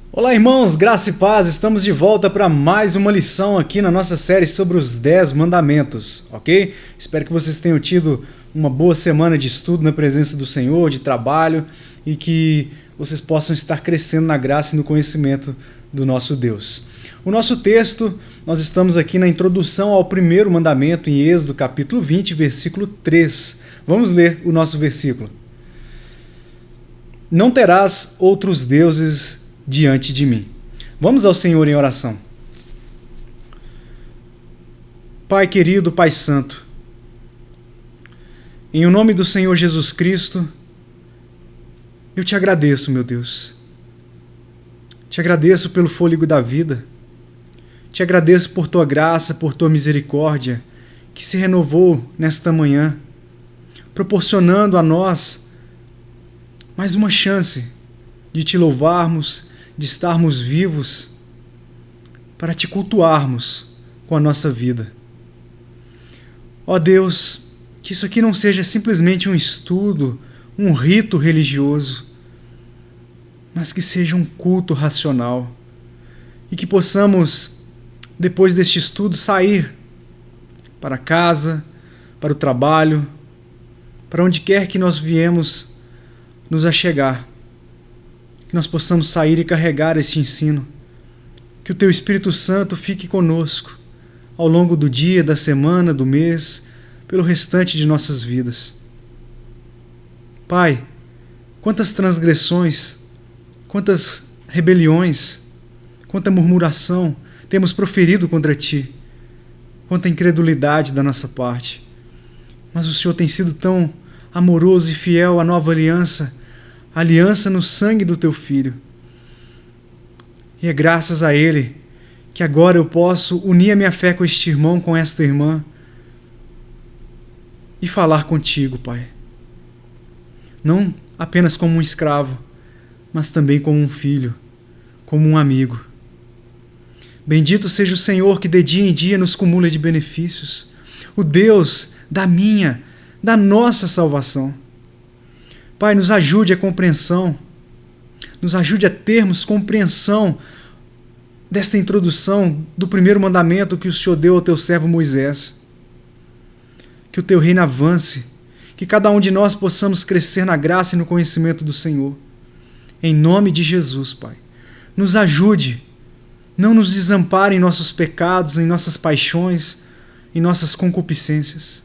Olá, irmãos, graça e paz, estamos de volta para mais uma lição aqui na nossa série sobre os 10 mandamentos, ok? Espero que vocês tenham tido uma boa semana de estudo na presença do Senhor, de trabalho, e que vocês possam estar crescendo na graça e no conhecimento do nosso Deus. O nosso texto, nós estamos aqui na introdução ao primeiro mandamento, em Êxodo capítulo 20, versículo 3. Vamos ler o nosso versículo. Não terás outros deuses diante de mim. Vamos ao Senhor em oração. Pai querido, Pai santo, em o nome do Senhor Jesus Cristo, eu te agradeço, meu Deus. Te agradeço pelo fôlego da vida. Te agradeço por tua graça, por tua misericórdia, que se renovou nesta manhã, proporcionando a nós mais uma chance de te louvarmos, de estarmos vivos para te cultuarmos com a nossa vida. Ó Deus, que isso aqui não seja simplesmente um estudo, um rito religioso, mas que seja um culto racional e que possamos, depois deste estudo, sair para casa, para o trabalho, para onde quer que nós viemos nos achegar, que nós possamos sair e carregar este ensino, que o Teu Espírito Santo fique conosco ao longo do dia, da semana, do mês, pelo restante de nossas vidas. Pai, quantas transgressões, quantas rebeliões, quanta murmuração temos proferido contra Ti, quanta incredulidade da nossa parte. Mas o Senhor tem sido tão amoroso e fiel à nova aliança, aliança no sangue do Teu Filho. E é graças a Ele que agora eu posso unir a minha fé com este irmão, com esta irmã, e falar contigo, Pai. Não apenas como um escravo, mas também como um filho, como um amigo. Bendito seja o Senhor que de dia em dia nos cumula de benefícios, o Deus da minha, da nossa salvação. Pai, nos ajude a compreensão, nos ajude a termos compreensão desta introdução do primeiro mandamento que o Senhor deu ao Teu servo Moisés. Que o Teu reino avance, que cada um de nós possamos crescer na graça e no conhecimento do Senhor. Em nome de Jesus, Pai, nos ajude, não nos desampare em nossos pecados, em nossas paixões, em nossas concupiscências.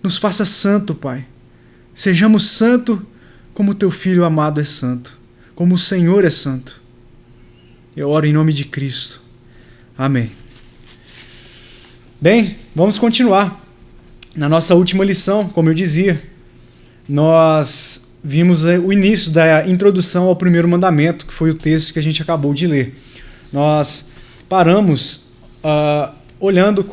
Nos faça santo, Pai. Sejamos santos como o Teu Filho amado é santo, como o Senhor é santo. Eu oro em nome de Cristo. Amém. Bem, vamos continuar. Na nossa última lição, como eu dizia, nós vimos o início da introdução ao primeiro mandamento, que foi o texto que a gente acabou de ler. Nós paramos olhando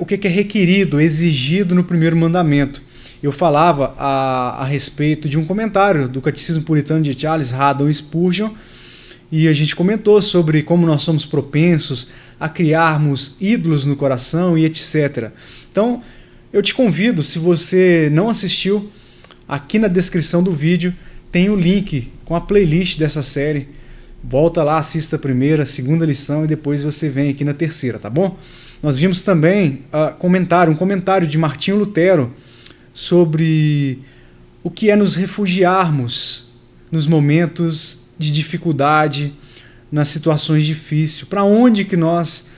o que é requerido, exigido no primeiro mandamento. Eu falava a respeito de um comentário do Catecismo Puritano de Charles Haddon Spurgeon, e a gente comentou sobre como nós somos propensos a criarmos ídolos no coração e etc. Então, eu te convido, se você não assistiu, aqui na descrição do vídeo tem o link com a playlist dessa série. Volta lá, assista a primeira, a segunda lição e depois você vem aqui na terceira, tá bom? Nós vimos também um comentário de Martinho Lutero sobre o que é nos refugiarmos nos momentos de dificuldade, nas situações difíceis. Para onde que nós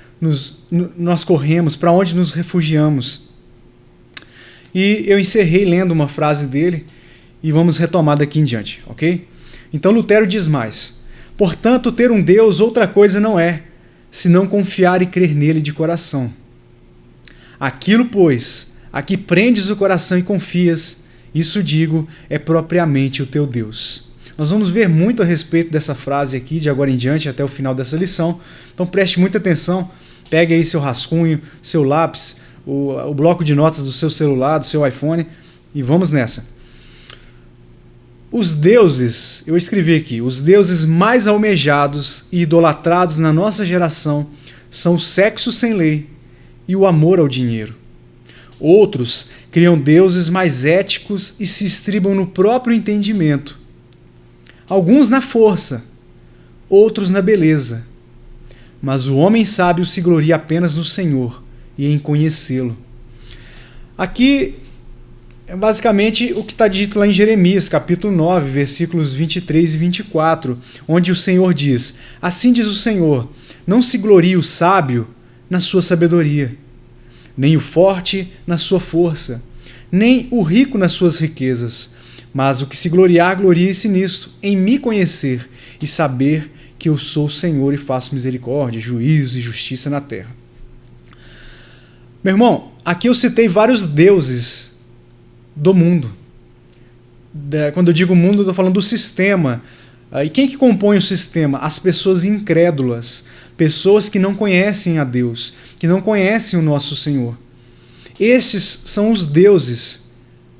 corremos, para onde nos refugiamos? E eu encerrei lendo uma frase dele e vamos retomar daqui em diante, ok? Então Lutero diz mais: portanto, ter um Deus outra coisa não é, senão confiar e crer nele de coração. Aquilo, pois, a que prendes o coração e confias, isso digo, é propriamente o teu Deus. Nós vamos ver muito a respeito dessa frase aqui, de agora em diante, até o final dessa lição. Então preste muita atenção, pegue aí seu rascunho, seu lápis, o bloco de notas do seu celular, do seu iPhone, e vamos nessa. Os deuses, eu escrevi aqui, os deuses mais almejados e idolatrados na nossa geração são o sexo sem lei e o amor ao dinheiro. Outros criam deuses mais éticos e se estribam no próprio entendimento. Alguns na força, outros na beleza. Mas o homem sábio se gloria apenas no Senhor e em conhecê-lo. Aqui é basicamente o que está dito lá em Jeremias, capítulo 9, versículos 23 e 24, onde o Senhor diz: assim diz o Senhor, não se glorie o sábio na sua sabedoria, nem o forte na sua força, nem o rico nas suas riquezas, mas o que se gloriar, glorie-se nisto, em me conhecer e saber que eu sou o Senhor e faço misericórdia, juízo e justiça na terra. Meu irmão, aqui eu citei vários deuses do mundo. Quando eu digo mundo, eu estou falando do sistema. E quem que compõe o sistema? As pessoas incrédulas, pessoas que não conhecem a Deus, que não conhecem o nosso Senhor. Esses são os deuses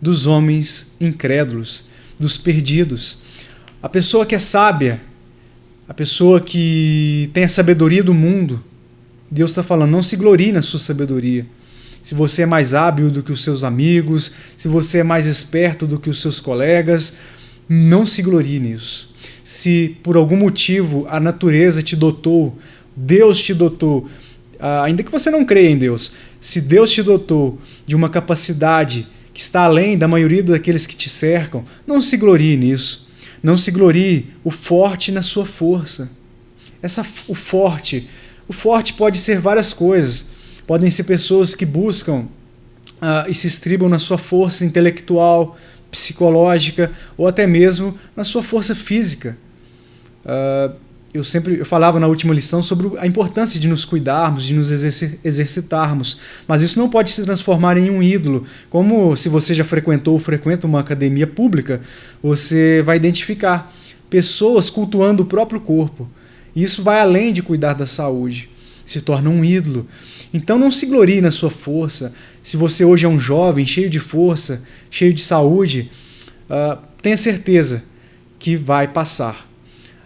dos homens incrédulos, dos perdidos. A pessoa que é sábia, a pessoa que tem a sabedoria do mundo, Deus está falando, não se glorie na sua sabedoria. Se você é mais hábil do que os seus amigos, se você é mais esperto do que os seus colegas, não se glorie nisso. Se por algum motivo a natureza te dotou, Deus te dotou, ainda que você não creia em Deus, se Deus te dotou de uma capacidade que está além da maioria daqueles que te cercam, não se glorie nisso. Não se glorie o forte na sua força. O forte pode ser várias coisas. Podem ser pessoas que buscam e se estribam na sua força intelectual, psicológica ou até mesmo na sua força física. Eu falava na última lição sobre a importância de nos cuidarmos, de nos exercitarmos, mas isso não pode se transformar em um ídolo. Como se você já frequentou ou frequenta uma academia pública, você vai identificar pessoas cultuando o próprio corpo. E isso vai além de cuidar da saúde, se torna um ídolo. Então não se glorie na sua força. Se você hoje é um jovem cheio de força, cheio de saúde, tenha certeza que vai passar.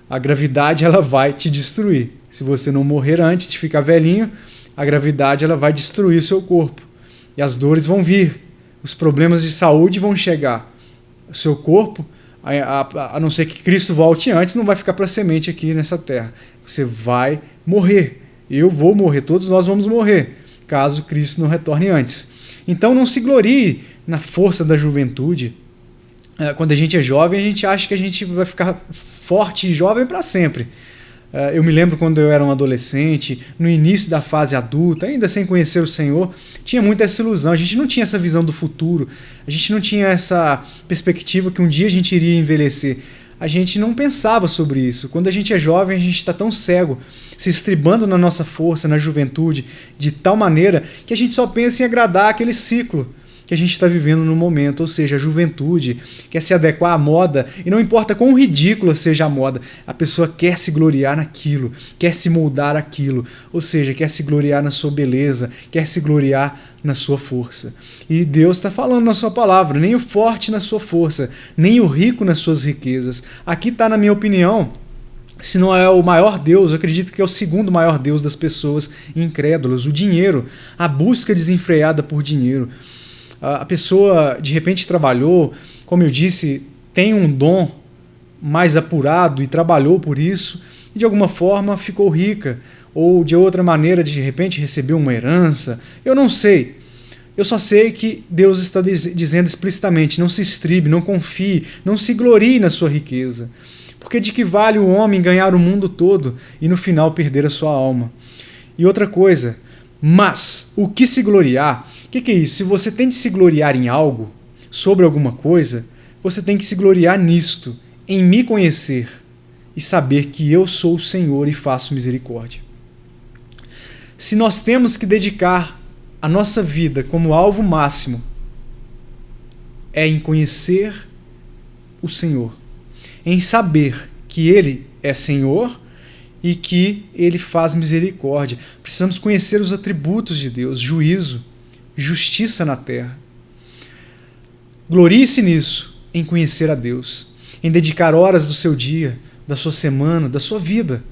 A gravidade ela vai te destruir. Se você não morrer antes de ficar velhinho, a gravidade ela vai destruir o seu corpo. E as dores vão vir, os problemas de saúde vão chegar. O seu corpo, a não ser que Cristo volte antes, não vai ficar para semente aqui nessa terra. Você vai morrer. Eu vou morrer, todos nós vamos morrer, caso Cristo não retorne antes. Então não se glorie na força da juventude. Quando a gente é jovem, a gente acha que a gente vai ficar forte e jovem para sempre. Eu me lembro quando eu era um adolescente, no início da fase adulta, ainda sem conhecer o Senhor, tinha muita essa ilusão, a gente não tinha essa visão do futuro, a gente não tinha essa perspectiva que um dia a gente iria envelhecer. A gente não pensava sobre isso. Quando a gente é jovem, a gente está tão cego, se estribando na nossa força, na juventude, de tal maneira que a gente só pensa em agradar aquele ciclo que a gente está vivendo no momento, ou seja, a juventude quer se adequar à moda, e não importa quão ridícula seja a moda, a pessoa quer se gloriar naquilo, quer se moldar aquilo, ou seja, quer se gloriar na sua beleza, quer se gloriar na sua força. E Deus está falando na sua palavra, nem o forte na sua força, nem o rico nas suas riquezas. Aqui está, na minha opinião, se não é o maior Deus, eu acredito que é o segundo maior Deus das pessoas incrédulas, o dinheiro, a busca desenfreada por dinheiro. A pessoa de repente trabalhou, como eu disse, tem um dom mais apurado e trabalhou por isso, e de alguma forma ficou rica, ou de outra maneira de repente recebeu uma herança, eu não sei. Eu só sei que Deus está dizendo explicitamente, não se estribe, não confie, não se glorie na sua riqueza. Porque de que vale o homem ganhar o mundo todo e no final perder a sua alma? E outra coisa, mas o que se gloriar? O que é isso? Se você tem de se gloriar em algo, sobre alguma coisa, você tem que se gloriar nisto, em me conhecer e saber que eu sou o Senhor e faço misericórdia. Se nós temos que dedicar a nossa vida como alvo máximo, é em conhecer o Senhor, em saber que Ele é Senhor e que Ele faz misericórdia. Precisamos conhecer os atributos de Deus, juízo, justiça na terra. Glorie-se nisso, em conhecer a Deus, em dedicar horas do seu dia, da sua semana, da sua vida,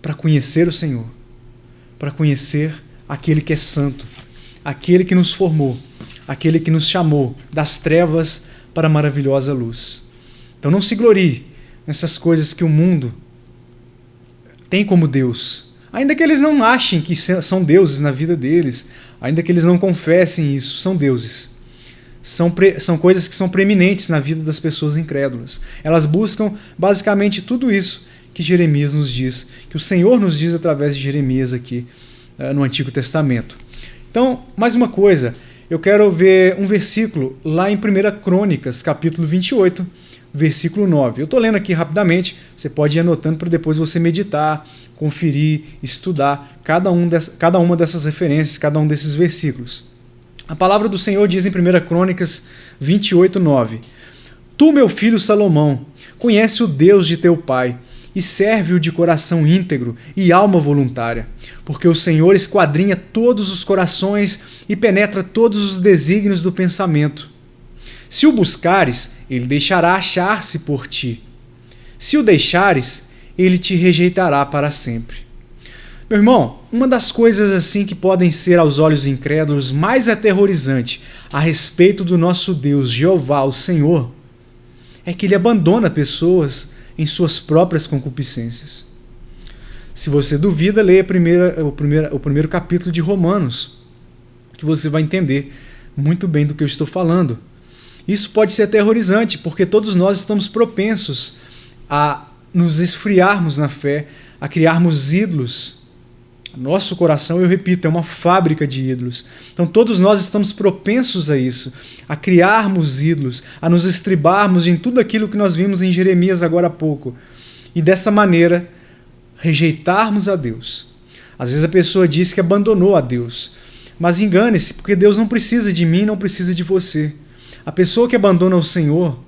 para conhecer o Senhor, para conhecer aquele que é santo, aquele que nos formou, aquele que nos chamou das trevas para a maravilhosa luz. Então não se glorie nessas coisas que o mundo têm como Deus. Ainda que eles não achem que são deuses na vida deles, ainda que eles não confessem isso, são deuses. São coisas que são preeminentes na vida das pessoas incrédulas. Elas buscam basicamente tudo isso que Jeremias nos diz, que o Senhor nos diz através de Jeremias aqui no Antigo Testamento. Então, mais uma coisa, eu quero ver um versículo lá em 1 Crônicas, capítulo 28, versículo 9. Eu estou lendo aqui rapidamente, você pode ir anotando para depois você meditar, conferir, estudar cada uma dessas referências, cada um desses versículos. A palavra do Senhor diz em 1 Crônicas 28, 9: Tu, meu filho Salomão, conhece o Deus de teu pai, e serve-o de coração íntegro e alma voluntária, porque o Senhor esquadrinha todos os corações e penetra todos os desígnios do pensamento. Se o buscares, ele deixará achar-se por ti. Se o deixares, ele te rejeitará para sempre. Meu irmão, uma das coisas assim que podem ser aos olhos incrédulos mais aterrorizante a respeito do nosso Deus, Jeová, o Senhor, é que ele abandona pessoas em suas próprias concupiscências. Se você duvida, leia o primeiro capítulo de Romanos, que você vai entender muito bem do que eu estou falando. Isso pode ser aterrorizante, porque todos nós estamos propensos a nos esfriarmos na fé, a criarmos ídolos. Nosso coração, eu repito, é uma fábrica de ídolos. Então todos nós estamos propensos a isso, a criarmos ídolos, a nos estribarmos em tudo aquilo que nós vimos em Jeremias agora há pouco. E dessa maneira, rejeitarmos a Deus. Às vezes a pessoa diz que abandonou a Deus, mas engane-se, porque Deus não precisa de mim, não precisa de você. A pessoa que abandona o Senhor,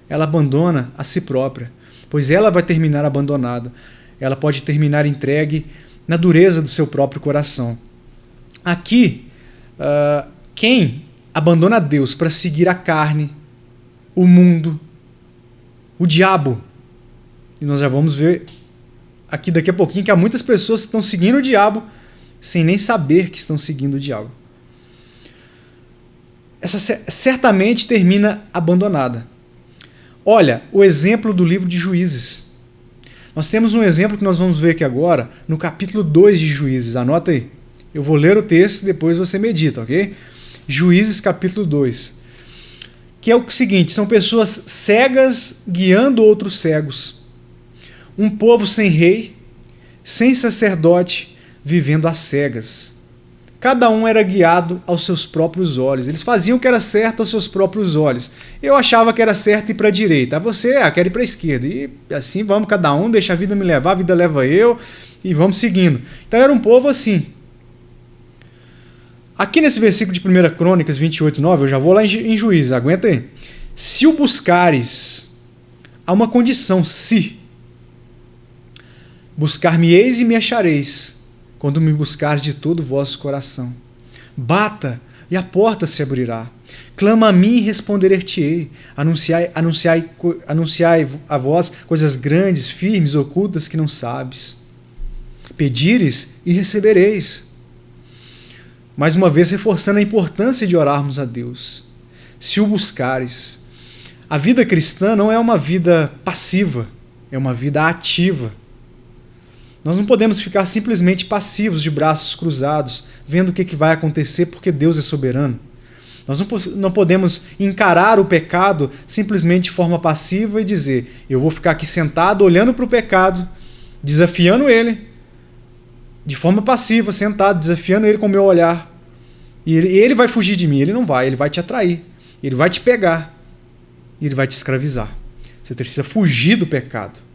ela abandona a si própria, pois ela vai terminar abandonada. Ela pode terminar entregue na dureza do seu próprio coração. Aqui, quem abandona Deus para seguir a carne, o mundo, o diabo, e nós já vamos ver aqui daqui a pouquinho que há muitas pessoas que estão seguindo o diabo sem nem saber que estão seguindo o diabo. Essa certamente termina abandonada. Olha, o exemplo do livro de Juízes. Nós temos um exemplo que nós vamos ver aqui agora, no capítulo 2 de Juízes. Anota aí. Eu vou ler o texto e depois você medita, ok? Juízes, capítulo 2. Que é o seguinte, são pessoas cegas guiando outros cegos. Um povo sem rei, sem sacerdote, vivendo às cegas. Cada um era guiado aos seus próprios olhos. Eles faziam o que era certo aos seus próprios olhos. Eu achava que era certo ir para a direita. Você quer ir para a esquerda. E assim vamos cada um, deixa a vida me levar, a vida leva eu, e vamos seguindo. Então era um povo assim. Aqui nesse versículo de 1 Crônicas 28, 9, eu já vou lá em Juízes, aguenta aí. Se o buscares, há uma condição, se. Buscar-me-eis e me achareis, quando me buscares de todo o vosso coração. Bata, e a porta se abrirá. Clama a mim e responder-te-ei. Anunciai a vós coisas grandes, firmes, ocultas que não sabes. Pedires e recebereis. Mais uma vez, reforçando a importância de orarmos a Deus. Se o buscares. A vida cristã não é uma vida passiva, é uma vida ativa. Nós não podemos ficar simplesmente passivos, de braços cruzados, vendo o que vai acontecer porque Deus é soberano. Nós não podemos encarar o pecado simplesmente de forma passiva e dizer, eu vou ficar aqui sentado olhando para o pecado, desafiando ele, de forma passiva, sentado, desafiando ele com o meu olhar. E ele vai fugir de mim. Ele não vai, ele vai te atrair, ele vai te pegar, e ele vai te escravizar. Você precisa fugir do pecado.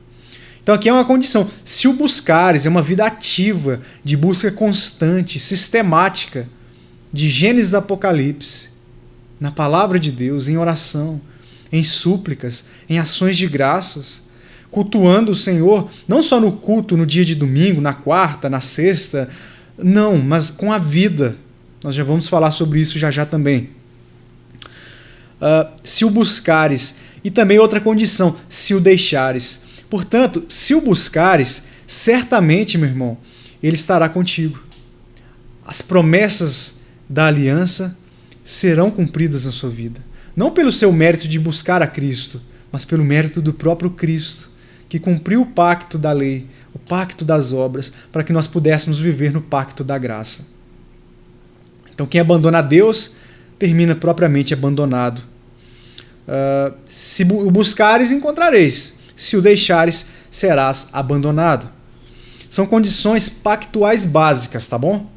Então aqui é uma condição. Se o buscares, é uma vida ativa, de busca constante, sistemática, de Gênesis a Apocalipse, na palavra de Deus, em oração, em súplicas, em ações de graças, cultuando o Senhor, não só no culto, no dia de domingo, na quarta, na sexta, não, mas com a vida. Nós já vamos falar sobre isso já também. Se o buscares, e também outra condição, se o deixares. Portanto, se o buscares, certamente, meu irmão, ele estará contigo. As promessas da aliança serão cumpridas na sua vida. Não pelo seu mérito de buscar a Cristo, mas pelo mérito do próprio Cristo, que cumpriu o pacto da lei, o pacto das obras, para que nós pudéssemos viver no pacto da graça. Então quem abandona a Deus termina propriamente abandonado. Se o buscares, encontrareis. Se o deixares, serás abandonado. São condições pactuais básicas, tá bom?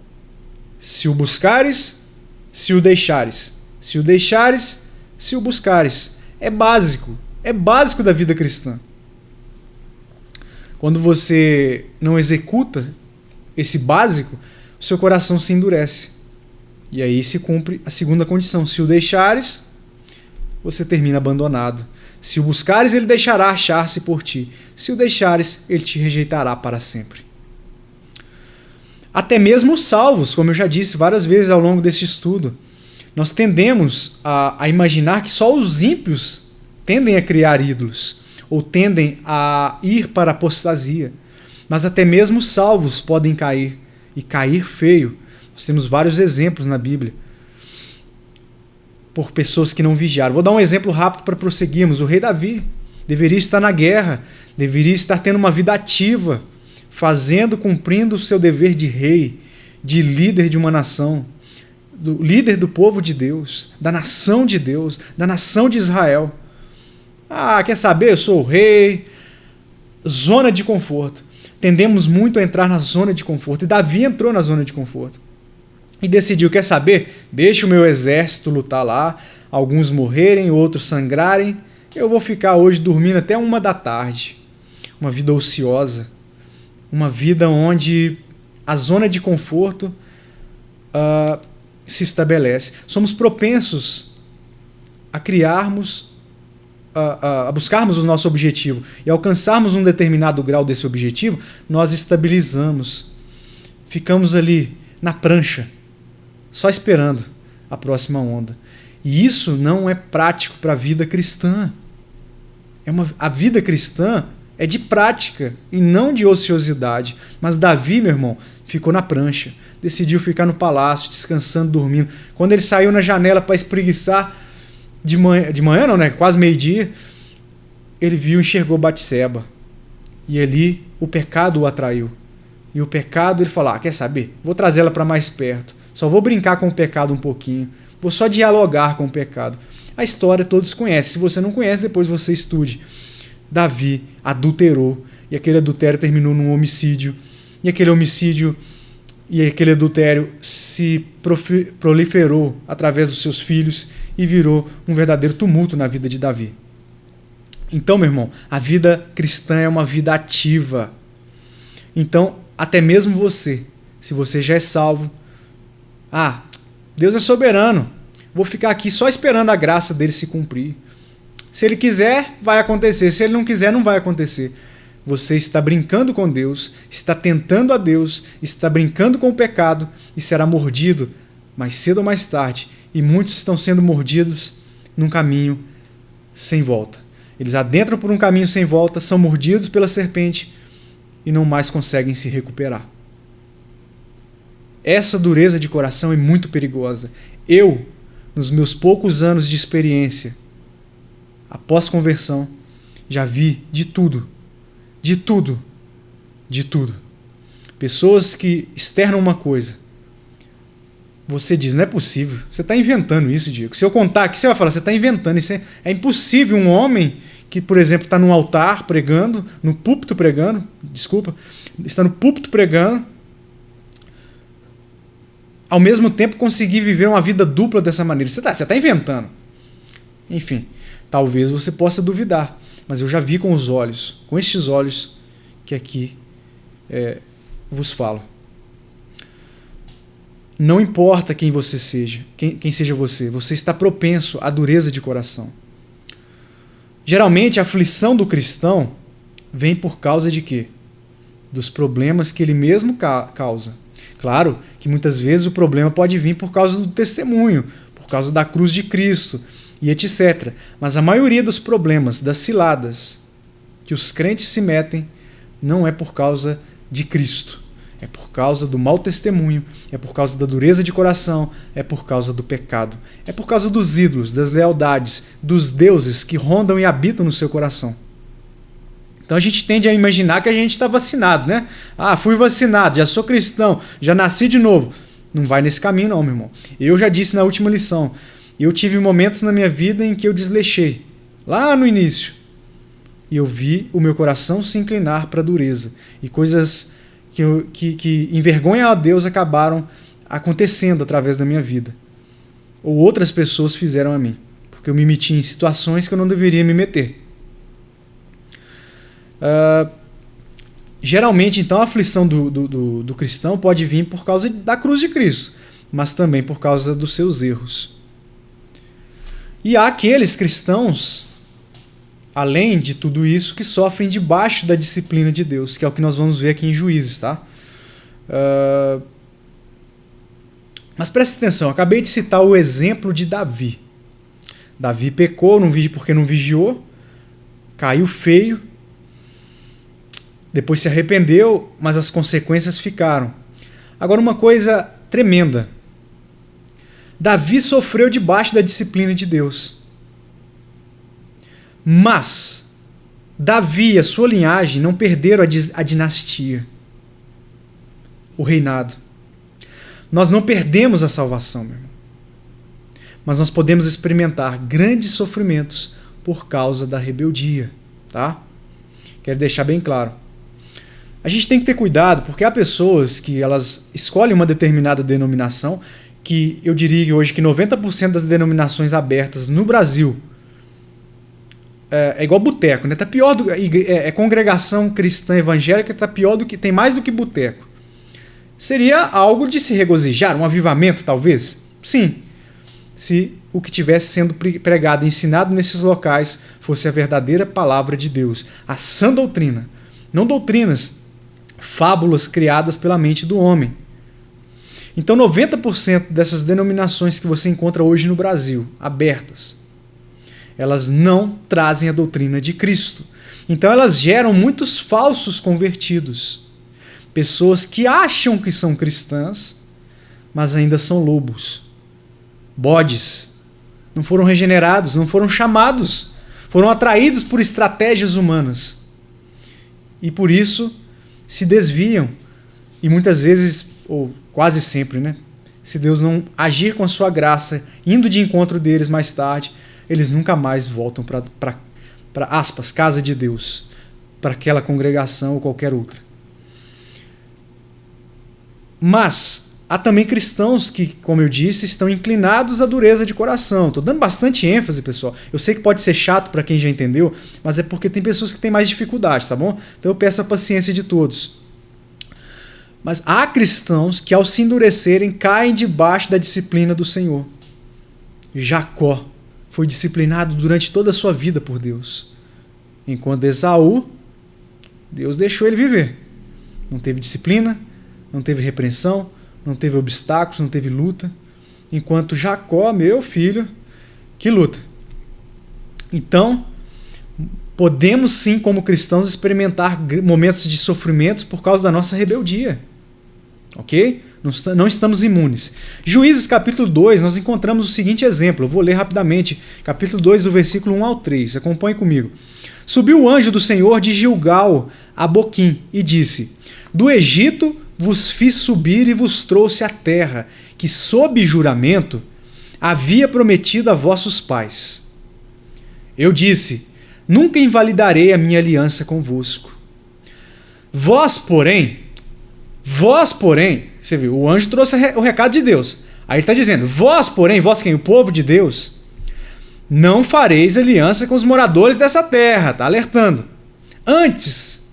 Se o buscares, se o deixares. Se o deixares, se o buscares. É básico da vida cristã. Quando você não executa esse básico, o seu coração se endurece. E aí se cumpre a segunda condição. Se o deixares, você termina abandonado. Se o buscares, ele deixará achar-se por ti. Se o deixares, ele te rejeitará para sempre. Até mesmo os salvos, como eu já disse várias vezes ao longo deste estudo, nós tendemos a imaginar que só os ímpios tendem a criar ídolos, ou tendem a ir para a apostasia. Mas até mesmo os salvos podem cair, e cair feio. Nós temos vários exemplos na Bíblia, por pessoas que não vigiaram. Vou dar um exemplo rápido para prosseguirmos. O rei Davi deveria estar na guerra, deveria estar tendo uma vida ativa, cumprindo o seu dever de rei, de líder de uma nação, do líder do povo de Deus, da nação de Deus, da nação de Israel. Quer saber? Eu sou o rei. Zona de conforto. Tendemos muito a entrar na zona de conforto. E Davi entrou na zona de conforto. E decidiu, quer saber? Deixa o meu exército lutar lá, alguns morrerem, outros sangrarem. Eu vou ficar hoje dormindo até 1h. Uma vida ociosa. Uma vida onde a zona de conforto se estabelece. Somos propensos a criarmos, a buscarmos o nosso objetivo e alcançarmos um determinado grau desse objetivo, nós estabilizamos. Ficamos ali na prancha, só esperando a próxima onda. E isso não é prático para a vida cristã. A vida cristã é de prática e não de ociosidade. Mas Davi, meu irmão, ficou na prancha. Decidiu ficar no palácio, descansando, dormindo. Quando ele saiu na janela para espreguiçar, de manhã não, né? Quase meio-dia, ele enxergou Batseba. E ali o pecado o atraiu. E o pecado, ele falou, quer saber? Vou trazer ela para mais perto. Só vou brincar com o pecado um pouquinho. Vou só dialogar com o pecado. A história todos conhecem. Se você não conhece, depois você estude. Davi adulterou. E aquele adultério terminou num homicídio. E aquele homicídio e aquele adultério se proliferou através dos seus filhos e virou um verdadeiro tumulto na vida de Davi. Então, meu irmão, a vida cristã é uma vida ativa. Então, até mesmo você, se você já é salvo, Deus é soberano, vou ficar aqui só esperando a graça dele se cumprir. Se ele quiser, vai acontecer. Se ele não quiser, não vai acontecer. Você está brincando com Deus, está tentando a Deus, está brincando com o pecado e será mordido mais cedo ou mais tarde. E muitos estão sendo mordidos num caminho sem volta. Eles adentram por um caminho sem volta, são mordidos pela serpente e não mais conseguem se recuperar. Essa dureza de coração é muito perigosa. Eu, nos meus poucos anos de experiência, após conversão, já vi de tudo. De tudo. De tudo. Pessoas que externam uma coisa. Você diz, não é possível. Você está inventando isso, Diego. Se eu contar aqui, você vai falar, você está inventando. Isso é impossível um homem que, por exemplo, está num altar pregando, no púlpito pregando, está no púlpito pregando, ao mesmo tempo conseguir viver uma vida dupla dessa maneira. Você está inventando. Enfim, talvez você possa duvidar. Mas eu já vi com os olhos, com estes olhos que aqui vos falo. Não importa quem você seja, quem seja você está propenso à dureza de coração. Geralmente a aflição do cristão vem por causa de quê? Dos problemas que ele mesmo causa. Claro que muitas vezes o problema pode vir por causa do testemunho, por causa da cruz de Cristo, e etc. Mas a maioria dos problemas, das ciladas que os crentes se metem, não é por causa de Cristo. É por causa do mau testemunho, é por causa da dureza de coração, é por causa do pecado. É por causa dos ídolos, das lealdades, dos deuses que rondam e habitam no seu coração. Então a gente tende a imaginar que a gente está vacinado, né? Ah, fui vacinado, já sou cristão, já nasci de novo. Não vai nesse caminho não, meu irmão. Eu já disse na última lição, eu tive momentos na minha vida em que eu desleixei, lá no início. E eu vi o meu coração se inclinar para a dureza. E coisas que envergonham a Deus acabaram acontecendo através da minha vida. Ou outras pessoas fizeram a mim. Porque eu me meti em situações que eu não deveria me meter. Geralmente, então, a aflição do cristão pode vir por causa da cruz de Cristo, mas também por causa dos seus erros. E há aqueles cristãos, além de tudo isso, que sofrem debaixo da disciplina de Deus, que é o que nós vamos ver aqui em Juízes, tá? Mas preste atenção, eu acabei de citar o exemplo de Davi. Davi pecou porque não vigiou, caiu feio, depois se arrependeu, mas as consequências ficaram. Agora, uma coisa tremenda. Davi sofreu debaixo da disciplina de Deus. Mas Davi e a sua linhagem não perderam a dinastia, o reinado. Nós não perdemos a salvação, meu irmão. Mas nós podemos experimentar grandes sofrimentos por causa da rebeldia, tá? Quero deixar bem claro. A gente tem que ter cuidado, porque há pessoas que elas escolhem uma determinada denominação, que eu diria hoje que 90% das denominações abertas no Brasil é igual boteco, né? Tá pior congregação cristã evangélica, tá pior tem mais do que boteco. Seria algo de se regozijar, um avivamento talvez? Sim. Se o que estivesse sendo pregado e ensinado nesses locais fosse a verdadeira palavra de Deus, a sã doutrina, não doutrinas, fábulas criadas pela mente do homem. Então 90% dessas denominações que você encontra hoje no Brasil, abertas, elas não trazem a doutrina de Cristo. Então elas geram muitos falsos convertidos. Pessoas que acham que são cristãs, mas ainda são lobos. Bodes. Não foram regenerados, não foram chamados. Foram atraídos por estratégias humanas. E por isso se desviam. E muitas vezes, ou quase sempre, né? Se Deus não agir com a sua graça, indo de encontro deles mais tarde, eles nunca mais voltam para aspas, casa de Deus, para aquela congregação ou qualquer outra. Mas há também cristãos que, como eu disse, estão inclinados à dureza de coração. Estou dando bastante ênfase, pessoal. Eu sei que pode ser chato para quem já entendeu, mas é porque tem pessoas que têm mais dificuldade, tá bom? Então eu peço a paciência de todos. Mas há cristãos que, ao se endurecerem, caem debaixo da disciplina do Senhor. Jacó foi disciplinado durante toda a sua vida por Deus. Enquanto Esaú, Deus deixou ele viver. Não teve disciplina, não teve repreensão, não teve obstáculos, não teve luta. Enquanto Jacó, meu filho, que luta. Então, podemos sim, como cristãos, experimentar momentos de sofrimentos por causa da nossa rebeldia. Ok? Não estamos imunes. Juízes capítulo 2, nós encontramos o seguinte exemplo. Eu vou ler rapidamente. Capítulo 2, do versículo 1 ao 3. Acompanhe comigo. Subiu o anjo do Senhor de Gilgal a Boquim e disse: Do Egito vos fiz subir e vos trouxe a terra, que sob juramento havia prometido a vossos pais. Eu disse: Nunca invalidarei a minha aliança convosco. Vós, porém, você viu, o anjo trouxe o recado de Deus. Aí ele está dizendo, vós, porém, vós quem? O povo de Deus, não fareis aliança com os moradores dessa terra. Está alertando. Antes,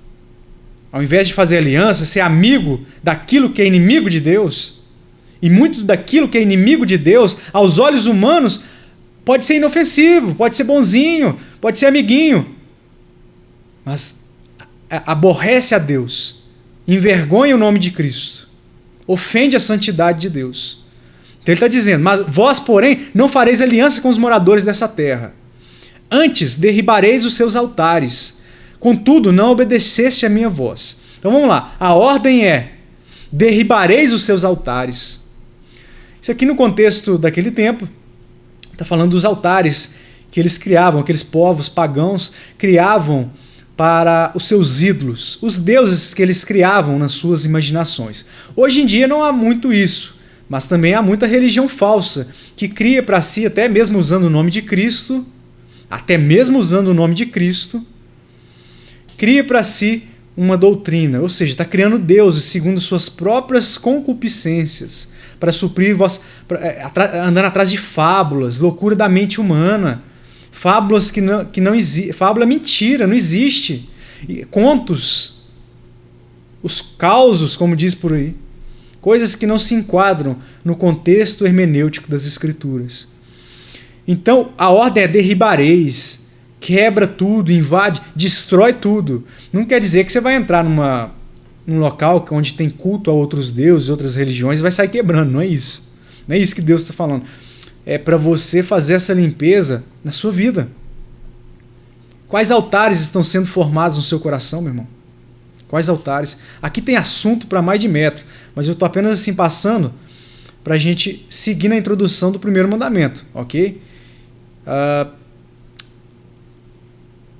ao invés de fazer aliança, ser amigo daquilo que é inimigo de Deus, e muito daquilo que é inimigo de Deus, aos olhos humanos, pode ser inofensivo, pode ser bonzinho, pode ser amiguinho, mas aborrece a Deus, envergonha o nome de Cristo, ofende a santidade de Deus. Então ele está dizendo, mas vós, porém, não fareis aliança com os moradores dessa terra. Antes derribareis os seus altares, contudo não obedeceste a minha voz. Então vamos lá, a ordem é, derribareis os seus altares. Isso aqui no contexto daquele tempo, está falando dos altares que eles criavam, aqueles povos pagãos criavam para os seus ídolos, os deuses que eles criavam nas suas imaginações. Hoje em dia não há muito isso, mas também há muita religião falsa que cria para si, até mesmo usando o nome de Cristo, cria para si uma doutrina, ou seja, está criando deuses segundo suas próprias concupiscências, para suprir andando atrás de fábulas, loucura da mente humana, fábulas que não existem, fábula é mentira, não existe, contos, os causos, como diz por aí, coisas que não se enquadram no contexto hermenêutico das Escrituras. Então, a ordem é derribareis, quebra tudo, invade, destrói tudo. Não quer dizer que você vai entrar num local onde tem culto a outros deuses, outras religiões, e vai sair quebrando, não é isso. Não é isso que Deus está falando. É para você fazer essa limpeza na sua vida. Quais altares estão sendo formados no seu coração, meu irmão? Quais altares? Aqui tem assunto para mais de metro, mas eu estou apenas assim passando para a gente seguir na introdução do primeiro mandamento, ok?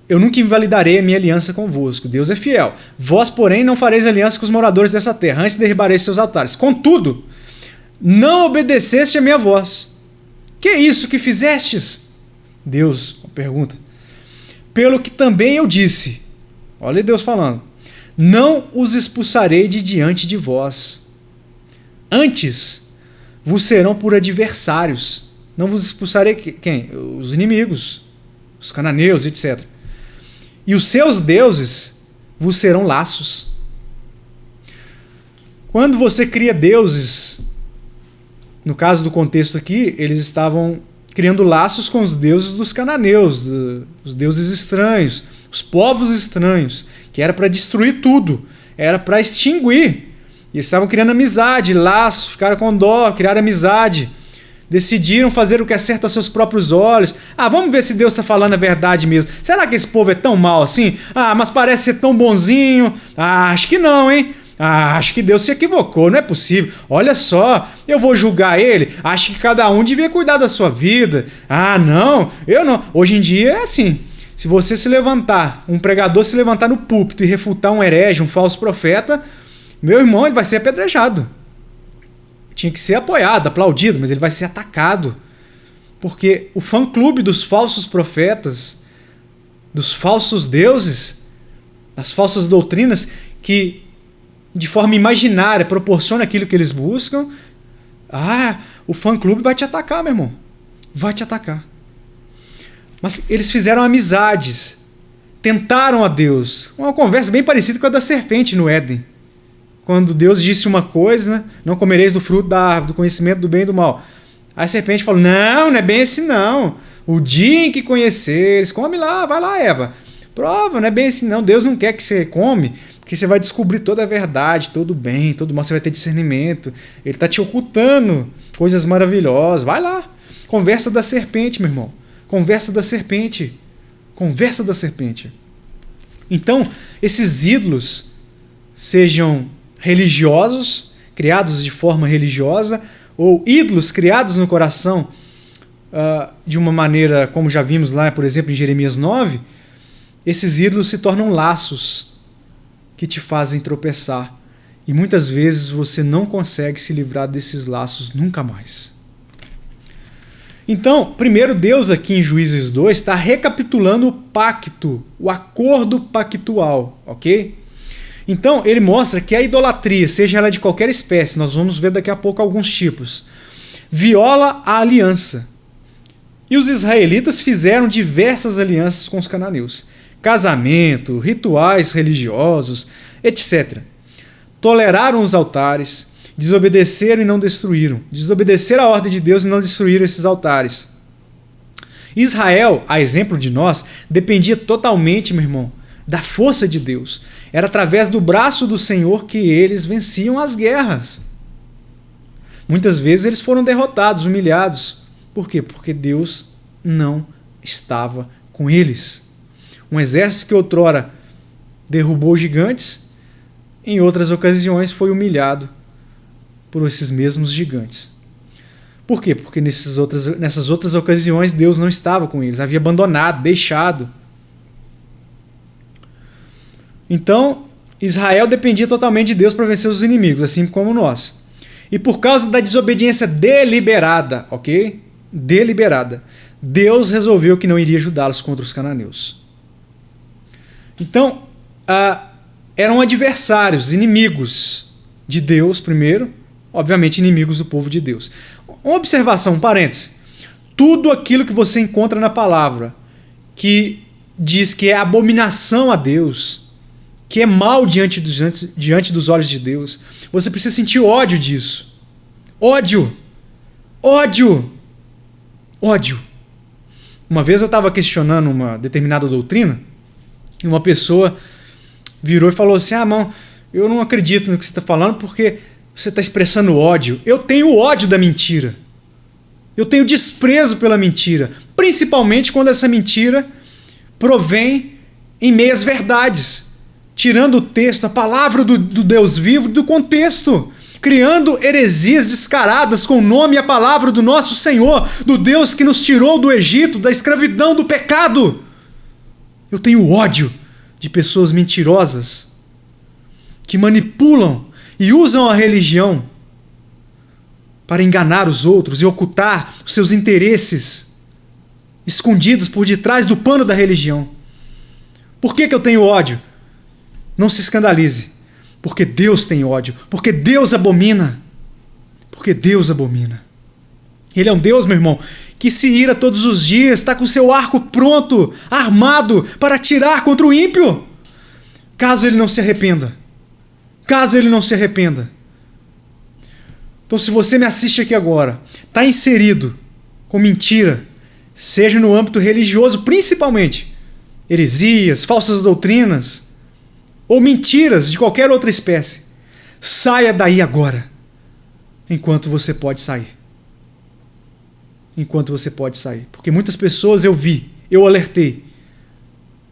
Eu nunca invalidarei a minha aliança convosco. Deus é fiel. Vós, porém, não fareis aliança com os moradores dessa terra, antes derribareis seus altares. Contudo, não obedeceste a minha voz. Que é isso que fizestes? Deus pergunta. Pelo que também eu disse. Olha Deus falando. Não os expulsarei de diante de vós. Antes vos serão por adversários. Não vos expulsarei quem? Os inimigos, os cananeus, etc. E os seus deuses vos serão laços. Quando você cria deuses, no caso do contexto aqui, eles estavam criando laços com os deuses dos cananeus, os deuses estranhos, os povos estranhos, que era para destruir tudo, era para extinguir. E eles estavam criando amizade, laço, ficaram com dó, criaram amizade. Decidiram fazer o que é certo aos seus próprios olhos. Vamos ver se Deus está falando a verdade mesmo. Será que esse povo é tão mal assim? Mas parece ser tão bonzinho. Acho que não, hein? Acho que Deus se equivocou, não é possível. Olha só, eu vou julgar ele. Acho que cada um devia cuidar da sua vida. Não, eu não. Hoje em dia é assim. Se você se levantar, um pregador se levantar no púlpito e refutar um herege, um falso profeta, meu irmão, ele vai ser apedrejado. Tinha que ser apoiado, aplaudido, mas ele vai ser atacado. Porque o fã-clube dos falsos profetas, dos falsos deuses, das falsas doutrinas, que de forma imaginária proporciona aquilo que eles buscam, o fã-clube vai te atacar, meu irmão. Vai te atacar. Mas eles fizeram amizades, tentaram a Deus. Uma conversa bem parecida com a da serpente no Éden. Quando Deus disse uma coisa, né? Não comereis do fruto da árvore, do conhecimento do bem e do mal. Aí a serpente falou, não é bem assim não. O dia em que conheceres, come lá, vai lá, Eva. Prova, não é bem assim não. Deus não quer que você come, porque você vai descobrir toda a verdade, todo o bem, todo o mal, você vai ter discernimento. Ele está te ocultando coisas maravilhosas. Vai lá. Conversa da serpente, meu irmão. Conversa da serpente. Conversa da serpente. Então, esses ídolos, sejam religiosos, criados de forma religiosa, ou ídolos criados no coração de uma maneira, como já vimos lá, por exemplo, em Jeremias 9, esses ídolos se tornam laços que te fazem tropeçar. E muitas vezes você não consegue se livrar desses laços nunca mais. Então, primeiro Deus aqui em Juízes 2 está recapitulando o pacto, o acordo pactual, ok? Então, ele mostra que a idolatria, seja ela de qualquer espécie, nós vamos ver daqui a pouco alguns tipos, viola a aliança. E os israelitas fizeram diversas alianças com os cananeus. Casamento, rituais religiosos, etc. Toleraram os altares, desobedeceram e não destruíram. Desobedeceram a ordem de Deus e não destruíram esses altares. Israel, a exemplo de nós, dependia totalmente, meu irmão, da força de Deus. Era através do braço do Senhor que eles venciam as guerras. Muitas vezes eles foram derrotados, humilhados. Por quê? Porque Deus não estava com eles. Um exército que outrora derrubou gigantes, em outras ocasiões foi humilhado por esses mesmos gigantes. Por quê? Porque nessas outras ocasiões Deus não estava com eles, havia abandonado, deixado. Então, Israel dependia totalmente de Deus para vencer os inimigos, assim como nós. E por causa da desobediência deliberada, ok? Deliberada, Deus resolveu que não iria ajudá-los contra os cananeus. Então, eram adversários, inimigos de Deus primeiro, obviamente inimigos do povo de Deus. Uma observação, um parêntese. Tudo aquilo que você encontra na palavra que diz que é abominação a Deus, que é mal diante dos olhos de Deus, você precisa sentir ódio disso. Ódio! Ódio! Ódio! Uma vez eu estava questionando uma determinada doutrina e uma pessoa virou e falou assim: irmão, eu não acredito no que você está falando porque você está expressando ódio. Eu tenho ódio da mentira. Eu tenho desprezo pela mentira, principalmente quando essa mentira provém em meias verdades, tirando o texto, a palavra do Deus vivo do contexto, criando heresias descaradas com o nome e a palavra do nosso Senhor, do Deus que nos tirou do Egito, da escravidão, do pecado. Eu tenho ódio de pessoas mentirosas que manipulam e usam a religião para enganar os outros e ocultar os seus interesses escondidos por detrás do pano da religião. Por que eu tenho ódio? Não se escandalize. Porque Deus tem ódio. Porque Deus abomina. Porque Deus abomina. Ele é um Deus, meu irmão, que se ira todos os dias, está com o seu arco pronto, armado, para atirar contra o ímpio. Caso ele não se arrependa. Caso ele não se arrependa. Então, se você me assiste aqui agora, está inserido com mentira, seja no âmbito religioso, principalmente, heresias, falsas doutrinas, ou mentiras de qualquer outra espécie, saia daí agora, enquanto você pode sair. Enquanto você pode sair. Porque muitas pessoas eu vi, eu alertei,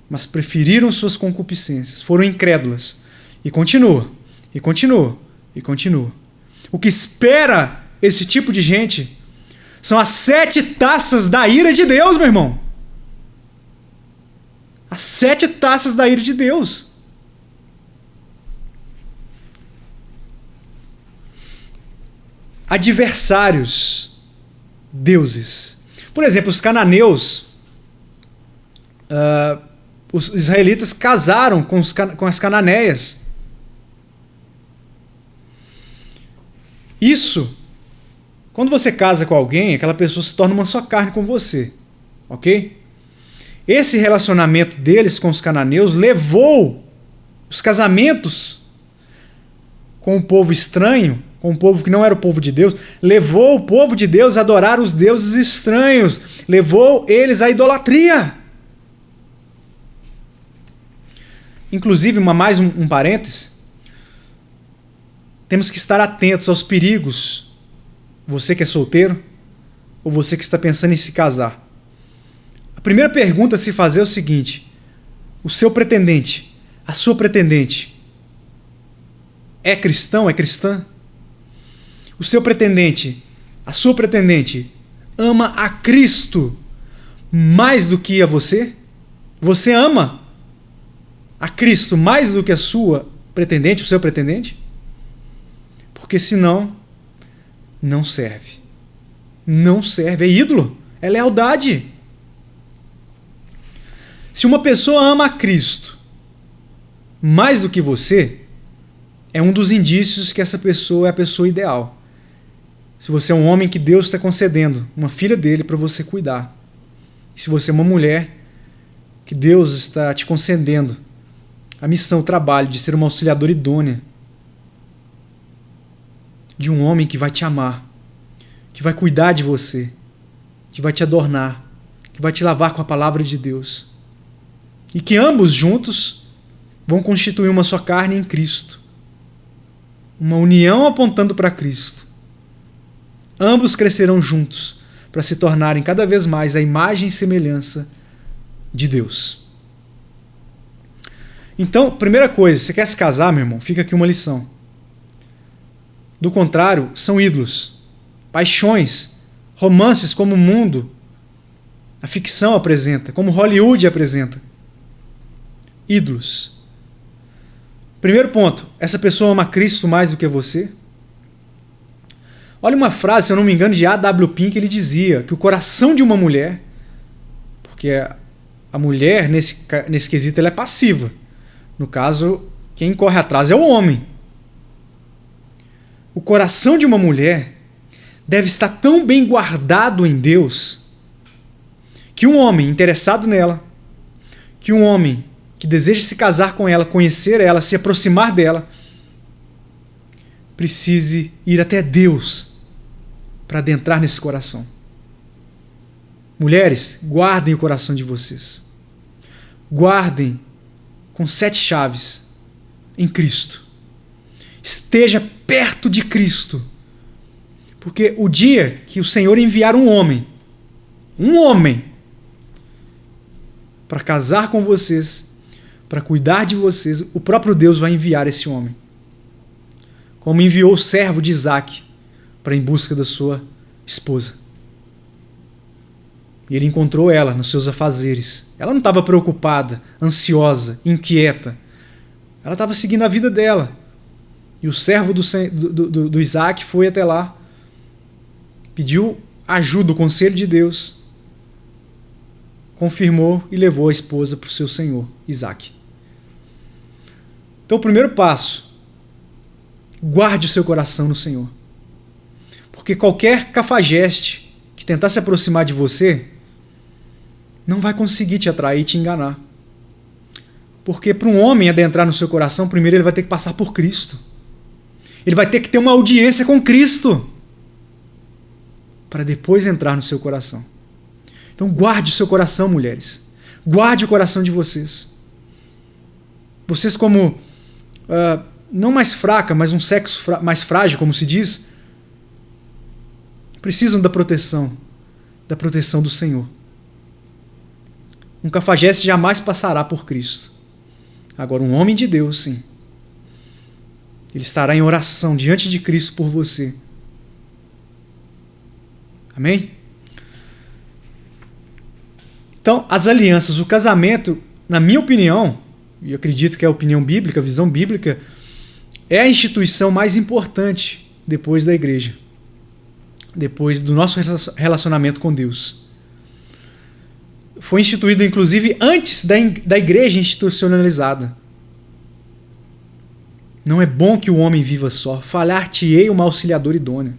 mas preferiram suas concupiscências, foram incrédulas, e continua, e continua, e continua. O que espera esse tipo de gente são as 7 taças da ira de Deus, meu irmão. As 7 taças da ira de Deus. Adversários, deuses. Por exemplo, os cananeus, os israelitas casaram com as cananeias. Isso, quando você casa com alguém, aquela pessoa se torna uma só carne com você, ok? Esse relacionamento deles com os cananeus levou os casamentos com o povo estranho, com o povo que não era o povo de Deus, levou o povo de Deus a adorar os deuses estranhos, levou eles à idolatria. Inclusive, mais um parêntese, temos que estar atentos aos perigos, você que é solteiro, ou você que está pensando em se casar. A primeira pergunta a se fazer é o seguinte: o seu pretendente, a sua pretendente, é cristão, é cristã? O seu pretendente, a sua pretendente, ama a Cristo mais do que a você? Você ama a Cristo mais do que a sua pretendente, o seu pretendente? Porque senão, não serve. Não serve. É ídolo. É lealdade. Se uma pessoa ama a Cristo mais do que você, é um dos indícios que essa pessoa é a pessoa ideal. Se você é um homem que Deus está concedendo uma filha dele para você cuidar. E se você é uma mulher que Deus está te concedendo a missão, o trabalho de ser uma auxiliadora idônea de um homem que vai te amar, que vai cuidar de você, que vai te adornar, que vai te lavar com a palavra de Deus. E que ambos juntos vão constituir uma só carne em Cristo. Uma união apontando para Cristo. Ambos crescerão juntos para se tornarem cada vez mais a imagem e semelhança de Deus. Então, primeira coisa, você quer se casar, meu irmão? Fica aqui uma lição. Do contrário, são ídolos, paixões, romances como o mundo, a ficção apresenta, como Hollywood apresenta. Ídolos. Primeiro ponto, essa pessoa ama Cristo mais do que você? Olha uma frase, se eu não me engano, de A.W. Pink, ele dizia que o coração de uma mulher, porque a mulher, nesse quesito, ela é passiva. No caso, quem corre atrás é o homem. O coração de uma mulher deve estar tão bem guardado em Deus que um homem interessado nela, que um homem que deseja se casar com ela, conhecer ela, se aproximar dela, precise ir até Deus para adentrar nesse coração. Mulheres, guardem o coração de vocês. Guardem com 7 chaves em Cristo. Esteja perto de Cristo. Porque o dia que o Senhor enviar um homem para casar com vocês, para cuidar de vocês, o próprio Deus vai enviar esse homem. Como enviou o servo de Isaac para em busca da sua esposa. E ele encontrou ela nos seus afazeres. Ela não estava preocupada, ansiosa, inquieta. Ela estava seguindo a vida dela. E o servo do Isaac foi até lá, pediu ajuda, o conselho de Deus, confirmou e levou a esposa para o seu senhor, Isaac. Então, o primeiro passo, guarde o seu coração no Senhor. Porque qualquer cafajeste que tentar se aproximar de você não vai conseguir te atrair e te enganar. Porque para um homem adentrar no seu coração, primeiro ele vai ter que passar por Cristo. Ele vai ter que ter uma audiência com Cristo para depois entrar no seu coração. Então guarde o seu coração, mulheres. Guarde o coração de vocês. Vocês como, não mais fraca, mas um sexo mais frágil, como se diz, precisam da proteção do Senhor. Um cafajeste jamais passará por Cristo. Agora, um homem de Deus, sim. Ele estará em oração diante de Cristo por você. Amém? Então, as alianças, o casamento, na minha opinião, e eu acredito que é a opinião bíblica, a visão bíblica, é a instituição mais importante depois da igreja. Depois do nosso relacionamento com Deus. Foi instituído, inclusive, antes da igreja institucionalizada. Não é bom que o homem viva só. Falhar-te-ei uma auxiliadora idônea.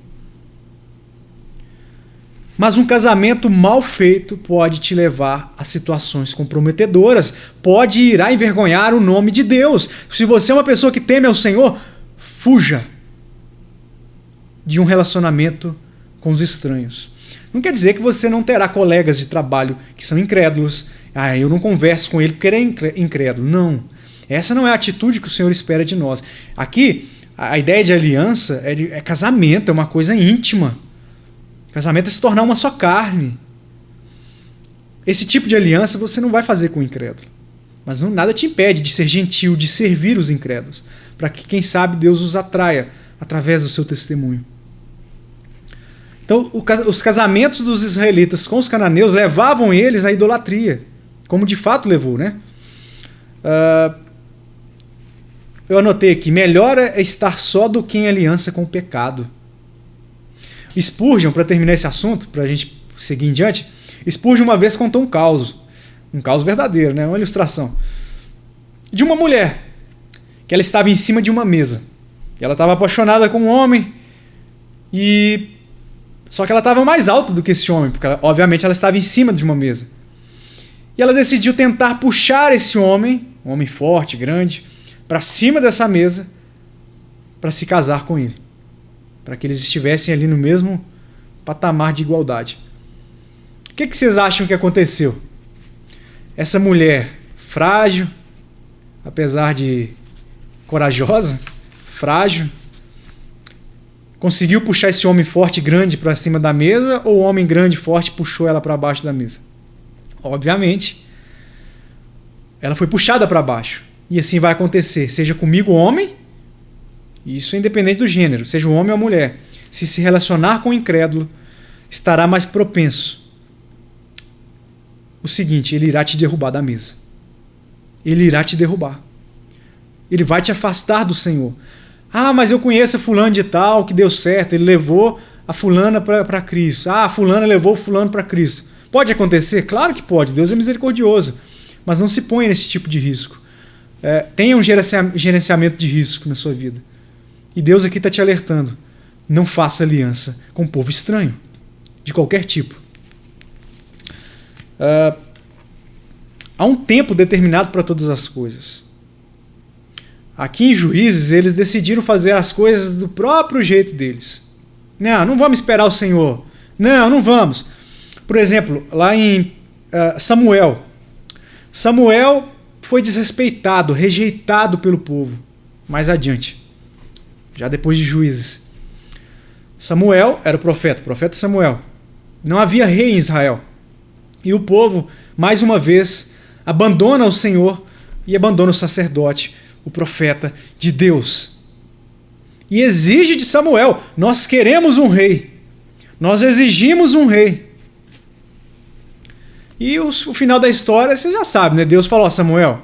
Mas um casamento mal feito pode te levar a situações comprometedoras. Pode irá envergonhar o nome de Deus. Se você é uma pessoa que teme ao Senhor, fuja de um relacionamento com os estranhos. Não quer dizer que você não terá colegas de trabalho que são incrédulos. Eu não converso com ele porque ele é incrédulo. Não. Essa não é a atitude que o Senhor espera de nós. Aqui, a ideia de aliança é casamento, é uma coisa íntima. Casamento é se tornar uma só carne. Esse tipo de aliança você não vai fazer com o incrédulo. Mas nada te impede de ser gentil, de servir os incrédulos, para que, quem sabe, Deus os atraia através do seu testemunho. Então, os casamentos dos israelitas com os cananeus levavam eles à idolatria, como de fato levou, né? Eu anotei aqui, melhor é estar só do que em aliança com o pecado. Spurgeon, para terminar esse assunto, para a gente seguir em diante, Spurgeon uma vez contou um caos verdadeiro, né? Uma ilustração, de uma mulher, que ela estava em cima de uma mesa. Ela estava apaixonada com um homem, só que ela estava mais alta do que esse homem, porque obviamente ela estava em cima de uma mesa. E ela decidiu tentar puxar esse homem, um homem forte, grande, para cima dessa mesa, para se casar com ele. Para que eles estivessem ali no mesmo patamar de igualdade. O que vocês acham que aconteceu? Essa mulher frágil, apesar de corajosa, frágil, conseguiu puxar esse homem forte e grande para cima da mesa, ou o homem grande e forte puxou ela para baixo da mesa? Obviamente, ela foi puxada para baixo. E assim vai acontecer, seja comigo homem, isso é independente do gênero, seja um homem ou mulher, se relacionar com o incrédulo, estará mais propenso. O seguinte, ele irá te derrubar da mesa. Ele irá te derrubar. Ele vai te afastar do Senhor. Ah, mas eu conheço fulano de tal que deu certo, ele levou a fulana para Cristo. Ah, a fulana levou o fulano para Cristo. Pode acontecer? Claro que pode, Deus é misericordioso. Mas não se ponha nesse tipo de risco. Tenha um gerenciamento de risco na sua vida. E Deus aqui está te alertando. Não faça aliança com um povo estranho, de qualquer tipo. Há um tempo determinado para todas as coisas. Aqui em Juízes, eles decidiram fazer as coisas do próprio jeito deles. Não vamos esperar o Senhor. Não vamos. Por exemplo, lá em Samuel. Samuel foi desrespeitado, rejeitado pelo povo. Mais adiante, já depois de Juízes. Samuel era o profeta Samuel. Não havia rei em Israel. E o povo, mais uma vez, abandona o Senhor e abandona o sacerdote, o profeta de Deus. E exige de Samuel: nós queremos um rei. Nós exigimos um rei. E o final da história, você já sabe, né? Deus falou: Samuel,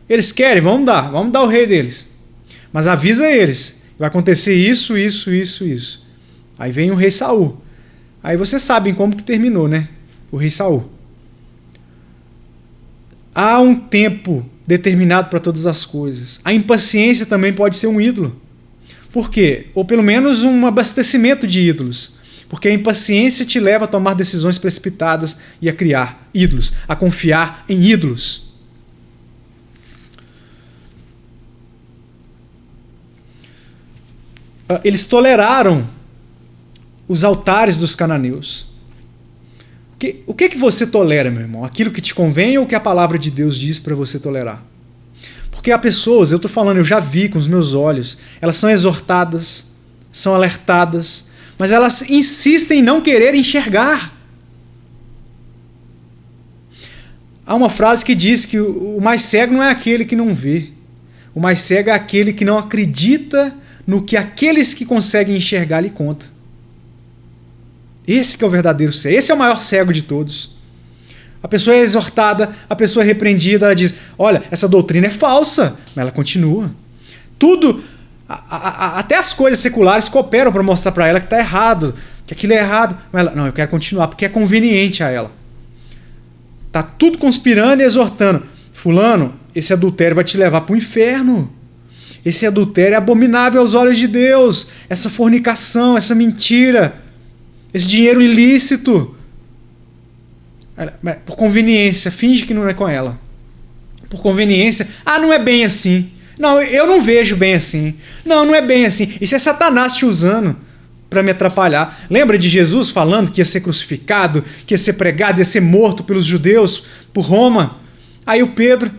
eles querem, vamos dar o rei deles. Mas avisa eles, vai acontecer isso. Aí vem o rei Saul. Aí vocês sabem como que terminou, né? O rei Saul. Há um tempo determinado para todas as coisas. A impaciência também pode ser um ídolo. Por quê? Ou pelo menos um abastecimento de ídolos. Porque a impaciência te leva a tomar decisões precipitadas e a criar ídolos, a confiar em ídolos. Eles toleraram os altares dos cananeus. O que você tolera, meu irmão? Aquilo que te convém ou o que a palavra de Deus diz para você tolerar? Porque há pessoas, eu estou falando, eu já vi com os meus olhos, elas são exortadas, são alertadas, mas elas insistem em não querer enxergar. Há uma frase que diz que o mais cego não é aquele que não vê. O mais cego é aquele que não acredita no que aqueles que conseguem enxergar lhe contam. Esse que é o verdadeiro cego. Esse é o maior cego de todos. A pessoa é exortada, a pessoa é repreendida, ela diz: olha, essa doutrina é falsa, mas ela continua. Tudo... Até as coisas seculares cooperam para mostrar para ela que está errado, que aquilo é errado. Mas ela: não, eu quero continuar porque é conveniente a ela. Está tudo conspirando e exortando: fulano, esse adultério vai te levar para o inferno. Esse adultério é abominável aos olhos de Deus. Essa fornicação, essa mentira, esse dinheiro ilícito. Por conveniência, finge que não é com ela. Por conveniência: não é bem assim. Não, eu não vejo bem assim. Não é bem assim. Isso é Satanás te usando para me atrapalhar. Lembra de Jesus falando que ia ser crucificado, que ia ser pregado, ia ser morto pelos judeus, por Roma? Aí o Pedro,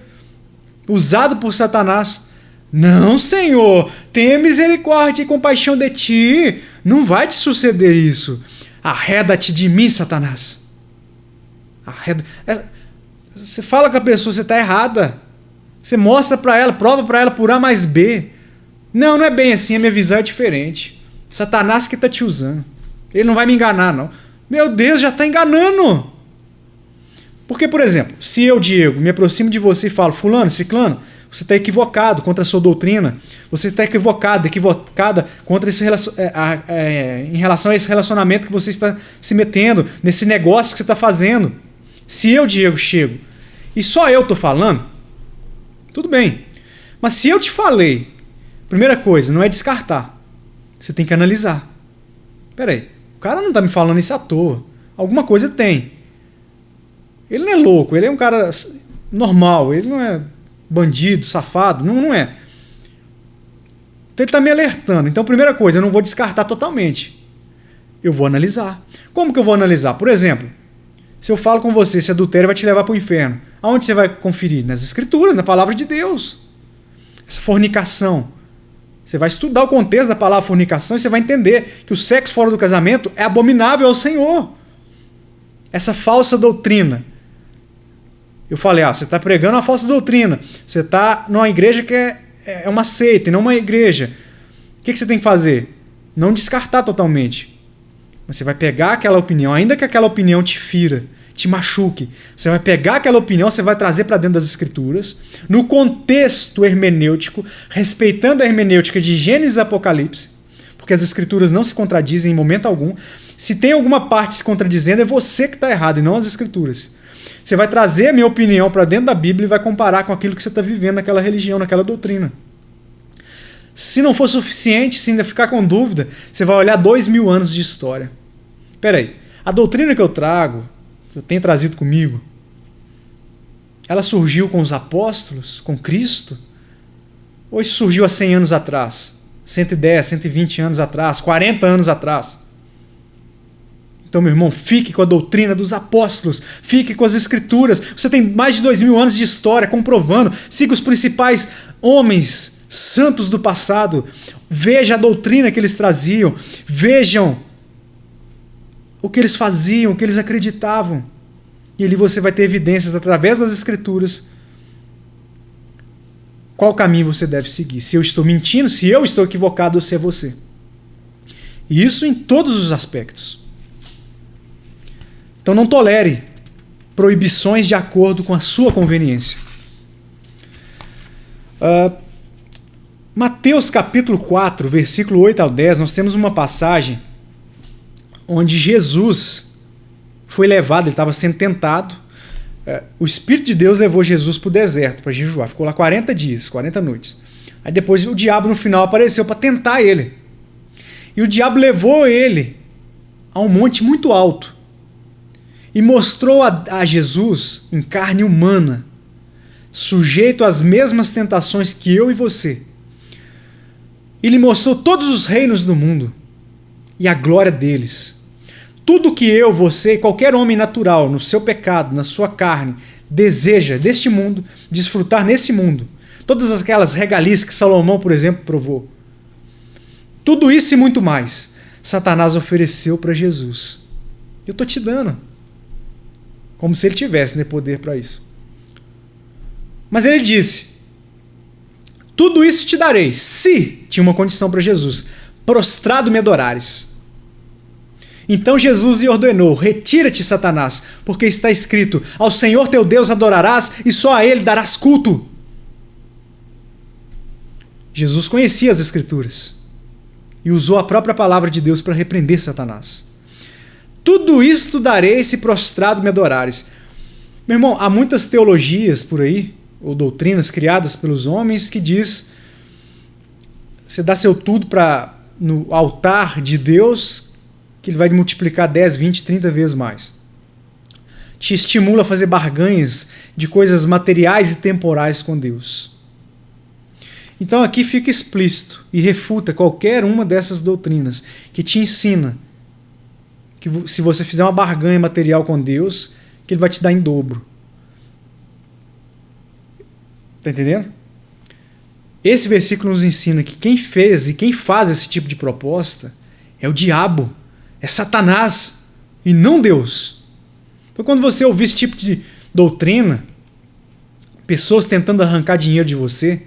usado por Satanás: não, Senhor, tenha misericórdia e compaixão de ti. Não vai te suceder isso. Arreda-te de mim, Satanás. Você fala com a pessoa, você está errada. Você mostra para ela, prova para ela por A mais B. Não é bem assim, a minha visão é diferente. Satanás que está te usando. Ele não vai me enganar, não. Meu Deus, já está enganando. Porque, por exemplo, se eu, Diego, me aproximo de você e falo: fulano, ciclano, você está equivocado contra a sua doutrina. Você está equivocada contra em relação a esse relacionamento que você está se metendo, nesse negócio que você está fazendo. Se eu, Diego, chego e só eu estou falando, tudo bem. Mas se eu te falei, primeira coisa, não é descartar. Você tem que analisar. Peraí, o cara não está me falando isso à toa. Alguma coisa tem. Ele não é louco, ele é um cara normal, ele não é bandido, safado, não é. Então ele está me alertando. Então, primeira coisa, eu não vou descartar totalmente. Eu vou analisar. Como que eu vou analisar? Por exemplo, se eu falo com você, esse adultério vai te levar para o inferno, aonde você vai conferir? Nas Escrituras, na palavra de Deus. Essa fornicação. Você vai estudar o contexto da palavra fornicação e você vai entender que o sexo fora do casamento é abominável ao Senhor. Essa falsa doutrina. Eu falei: você está pregando uma falsa doutrina. Você está numa igreja que é uma seita e não uma igreja. O que você tem que fazer? Não descartar totalmente. Mas você vai pegar aquela opinião, ainda que aquela opinião te fira, te machuque. Você vai pegar aquela opinião, você vai trazer para dentro das Escrituras, no contexto hermenêutico, respeitando a hermenêutica de Gênesis e Apocalipse, porque as Escrituras não se contradizem em momento algum. Se tem alguma parte se contradizendo, é você que está errado e não as Escrituras. Você vai trazer a minha opinião para dentro da Bíblia e vai comparar com aquilo que você está vivendo naquela religião, naquela doutrina. Se não for suficiente, se ainda ficar com dúvida, você vai olhar 2000 anos de história. Espera aí, a doutrina que eu trago, que eu tenho trazido comigo, ela surgiu com os apóstolos, com Cristo? Ou isso surgiu há 100 anos atrás? 110, 120 anos atrás, 40 anos atrás? Então, meu irmão, fique com a doutrina dos apóstolos, fique com as Escrituras. Você tem mais de 2000 anos de história comprovando. Siga os principais homens santos do passado. Veja a doutrina que eles traziam. Vejam o que eles faziam, o que eles acreditavam. E ali você vai ter evidências através das Escrituras qual caminho você deve seguir. Se eu estou mentindo, se eu estou equivocado ou se é você. E isso em todos os aspectos. Então não tolere proibições de acordo com a sua conveniência. Mateus capítulo 4, versículo 8 ao 10, nós temos uma passagem onde Jesus foi levado, ele estava sendo tentado. O Espírito de Deus levou Jesus para o deserto, para jejuar. Ficou lá 40 dias, 40 noites. Aí depois o diabo no final apareceu para tentar ele. E o diabo levou ele a um monte muito alto. E mostrou a Jesus em carne humana, sujeito às mesmas tentações que eu e você. Ele mostrou todos os reinos do mundo e a glória deles. Tudo que eu, você e qualquer homem natural, no seu pecado, na sua carne, deseja deste mundo, desfrutar nesse mundo. Todas aquelas regalias que Salomão, por exemplo, provou. Tudo isso e muito mais, Satanás ofereceu para Jesus. Eu estou te dando. Como se ele tivesse poder para isso. Mas ele disse, tudo isso te darei, se, tinha uma condição para Jesus, prostrado me adorares. Então Jesus lhe ordenou, retira-te, Satanás, porque está escrito, ao Senhor teu Deus adorarás e só a ele darás culto. Jesus conhecia as Escrituras e usou a própria palavra de Deus para repreender Satanás. Tudo isto darei se prostrado me adorares. Meu irmão, há muitas teologias por aí, ou doutrinas criadas pelos homens, que diz, você dá seu tudo no altar de Deus, que ele vai multiplicar 10, 20, 30 vezes mais. Te estimula a fazer barganhas de coisas materiais e temporais com Deus. Então aqui fica explícito e refuta qualquer uma dessas doutrinas que te ensina que se você fizer uma barganha material com Deus, que ele vai te dar em dobro. Está entendendo? Esse versículo nos ensina que quem fez e quem faz esse tipo de proposta é o diabo, é Satanás e não Deus. Então quando você ouvir esse tipo de doutrina, pessoas tentando arrancar dinheiro de você,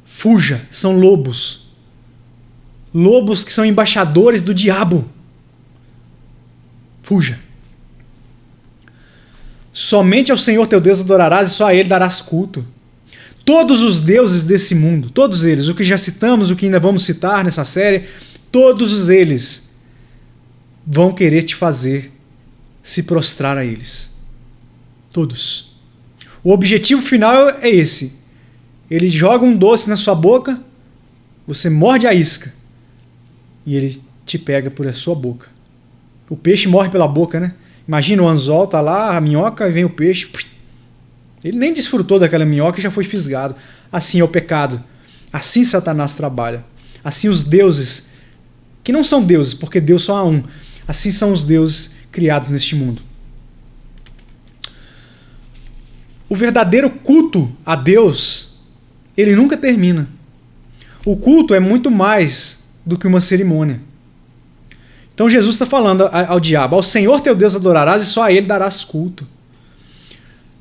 fuja, são lobos. Lobos que são embaixadores do diabo. Fuja. Somente ao Senhor teu Deus adorarás e só a Ele darás culto. Todos os deuses desse mundo, todos eles, o que já citamos, o que ainda vamos citar nessa série, todos eles vão querer te fazer se prostrar a eles. Todos. O objetivo final é esse. Ele joga um doce na sua boca, você morde a isca e ele te pega por a sua boca. O peixe morre pela boca, né? Imagina o anzol, tá lá, a minhoca, e vem o peixe. Ele nem desfrutou daquela minhoca e já foi fisgado. Assim é o pecado. Assim Satanás trabalha. Assim os deuses, que não são deuses, porque Deus só há um. Assim são os deuses criados neste mundo. O verdadeiro culto a Deus, ele nunca termina. O culto é muito mais do que uma cerimônia. Então Jesus está falando ao diabo, ao Senhor teu Deus adorarás e só a Ele darás culto.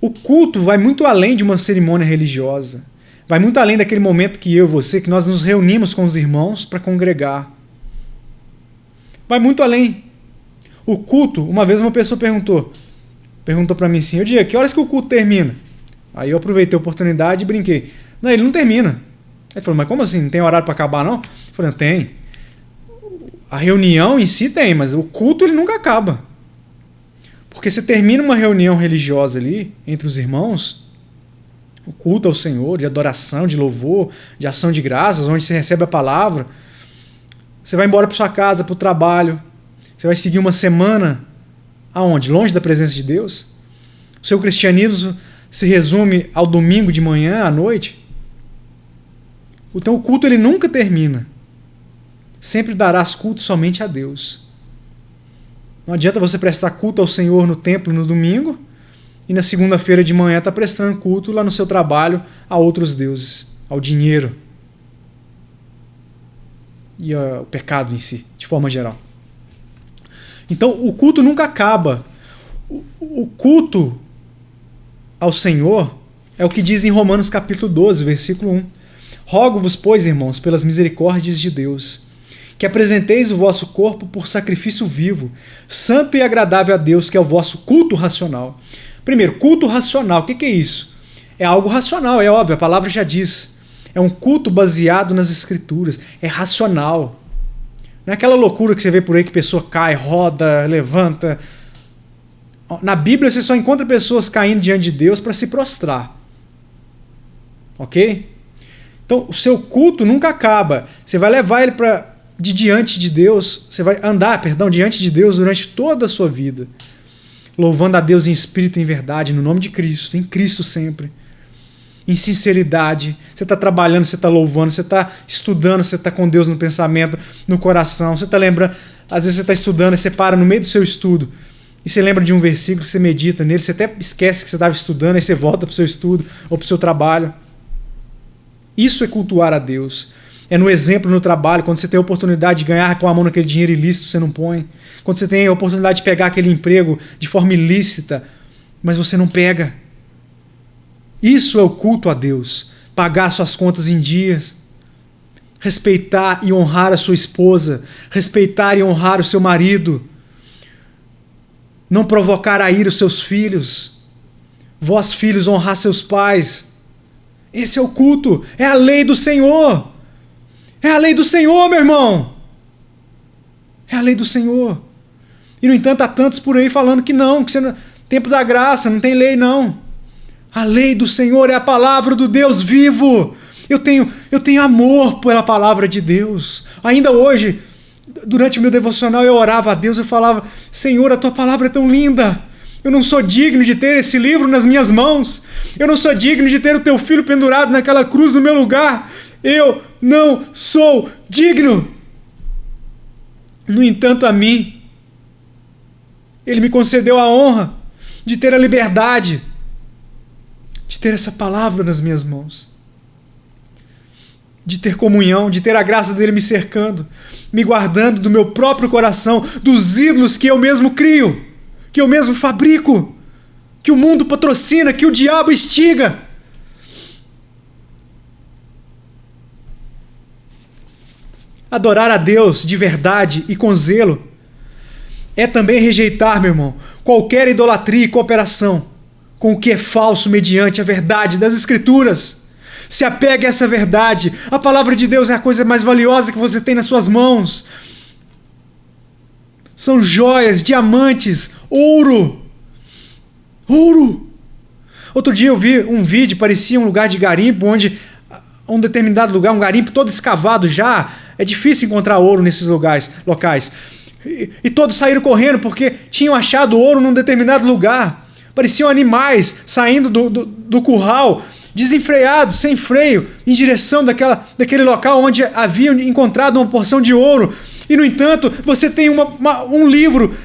O culto vai muito além de uma cerimônia religiosa. Vai muito além daquele momento que eu e você, que nós nos reunimos com os irmãos para congregar. Vai muito além. O culto, uma vez uma pessoa perguntou para mim assim, Diego, que horas que o culto termina? Aí eu aproveitei a oportunidade e brinquei. Não, ele não termina. Aí ele falou, mas como assim? Não tem horário para acabar, não? Eu falei, não tem. A reunião em si tem, mas o culto ele nunca acaba. Porque você termina uma reunião religiosa ali, entre os irmãos, o culto ao Senhor, de adoração, de louvor, de ação de graças, onde você recebe a palavra, você vai embora para sua casa, para o trabalho, você vai seguir uma semana aonde? Longe da presença de Deus? O seu cristianismo se resume ao domingo de manhã, à noite? Então o culto ele nunca termina. Sempre darás culto somente a Deus. Não adianta você prestar culto ao Senhor no templo no domingo e na segunda-feira de manhã está prestando culto lá no seu trabalho a outros deuses, ao dinheiro e ao pecado em si, de forma geral. Então o culto nunca acaba. O culto ao Senhor é o que diz em Romanos capítulo 12, versículo 1. Rogo-vos, pois, irmãos, pelas misericórdias de Deus, que apresenteis o vosso corpo por sacrifício vivo, santo e agradável a Deus, que é o vosso culto racional. Primeiro, culto racional, o que é isso? É algo racional, é óbvio, a palavra já diz. É um culto baseado nas Escrituras, é racional. Não é aquela loucura que você vê por aí que a pessoa cai, roda, levanta. Na Bíblia você só encontra pessoas caindo diante de Deus para se prostrar. Ok? Então o seu culto nunca acaba. Você vai levar ele diante de Deus, você vai andar, diante de Deus durante toda a sua vida. Louvando a Deus em espírito e em verdade, no nome de Cristo, em Cristo sempre. Em sinceridade. Você está trabalhando, você está louvando, você está estudando, você está com Deus no pensamento, no coração. Você está lembrando, às vezes você está estudando e você para no meio do seu estudo e você lembra de um versículo, você medita nele, você até esquece que você estava estudando, aí você volta para o seu estudo ou para o seu trabalho. Isso é cultuar a Deus. É no exemplo no trabalho, quando você tem a oportunidade de ganhar, pôr a mão naquele dinheiro ilícito, você não põe. Quando você tem a oportunidade de pegar aquele emprego de forma ilícita, mas você não pega. Isso é o culto a Deus. Pagar suas contas em dias. Respeitar e honrar a sua esposa. Respeitar e honrar o seu marido. Não provocar a ira os seus filhos. Vós, filhos, honrar seus pais. Esse é o culto. É a lei do Senhor. É a lei do Senhor, meu irmão. É a lei do Senhor. E, no entanto, há tantos por aí falando que não, que você não, tempo da graça, não tem lei, não. A lei do Senhor é a palavra do Deus vivo. Eu tenho amor pela palavra de Deus. Ainda hoje, durante o meu devocional, eu orava a Deus, eu falava, Senhor, a tua palavra é tão linda. Eu não sou digno de ter esse livro nas minhas mãos. Eu não sou digno de ter o teu filho pendurado naquela cruz no meu lugar. Eu não sou digno. No entanto, a mim, Ele me concedeu a honra de ter a liberdade, de ter essa palavra nas minhas mãos, de ter comunhão, de ter a graça dele me cercando, me guardando do meu próprio coração, dos ídolos que eu mesmo crio, que eu mesmo fabrico, que o mundo patrocina, que o diabo instiga. Adorar a Deus de verdade e com zelo é também rejeitar, meu irmão, qualquer idolatria e cooperação com o que é falso mediante a verdade das Escrituras. Se apegue a essa verdade. A palavra de Deus é a coisa mais valiosa que você tem nas suas mãos. São joias, diamantes, ouro. Ouro. Outro dia eu vi um vídeo, parecia um lugar de garimpo, onde um determinado lugar, um garimpo todo escavado já, é difícil encontrar ouro nesses locais. E todos saíram correndo porque tinham achado ouro num determinado lugar. Pareciam animais saindo do curral, desenfreados, sem freio, em direção daquele local onde haviam encontrado uma porção de ouro. E, no entanto, você tem um livro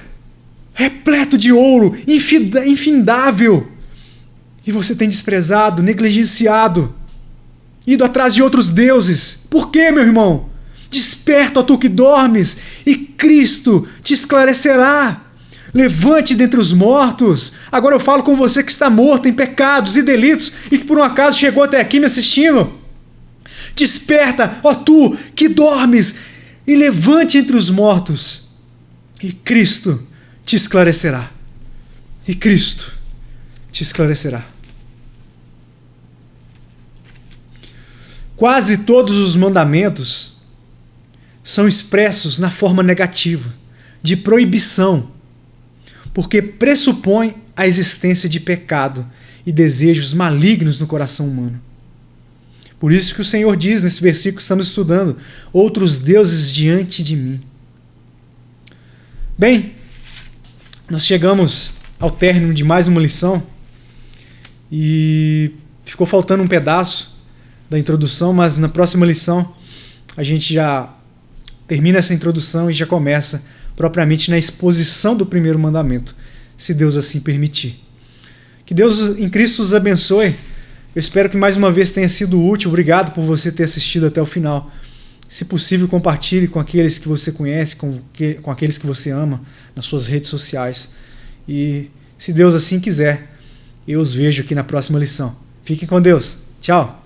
repleto de ouro, infindável. E você tem desprezado, negligenciado, ido atrás de outros deuses. Por quê, meu irmão? Desperta, ó tu que dormes, e Cristo te esclarecerá. Levante dentre os mortos. Agora eu falo com você que está morto em pecados e delitos e que por um acaso chegou até aqui me assistindo. Desperta, ó tu que dormes, e levante entre os mortos, e Cristo te esclarecerá. E Cristo te esclarecerá. Quase todos os mandamentos são expressos na forma negativa, de proibição, porque pressupõe a existência de pecado e desejos malignos no coração humano. Por isso que o Senhor diz nesse versículo que estamos estudando: outros deuses diante de mim. Bem, nós chegamos ao término de mais uma lição e ficou faltando um pedaço da introdução, mas na próxima lição a gente já termina essa introdução e já começa propriamente na exposição do primeiro mandamento, se Deus assim permitir. Que Deus em Cristo os abençoe. Eu espero que mais uma vez tenha sido útil. Obrigado por você ter assistido até o final. Se possível, compartilhe com aqueles que você conhece, com aqueles que você ama, nas suas redes sociais. E, se Deus assim quiser, eu os vejo aqui na próxima lição. Fiquem com Deus. Tchau!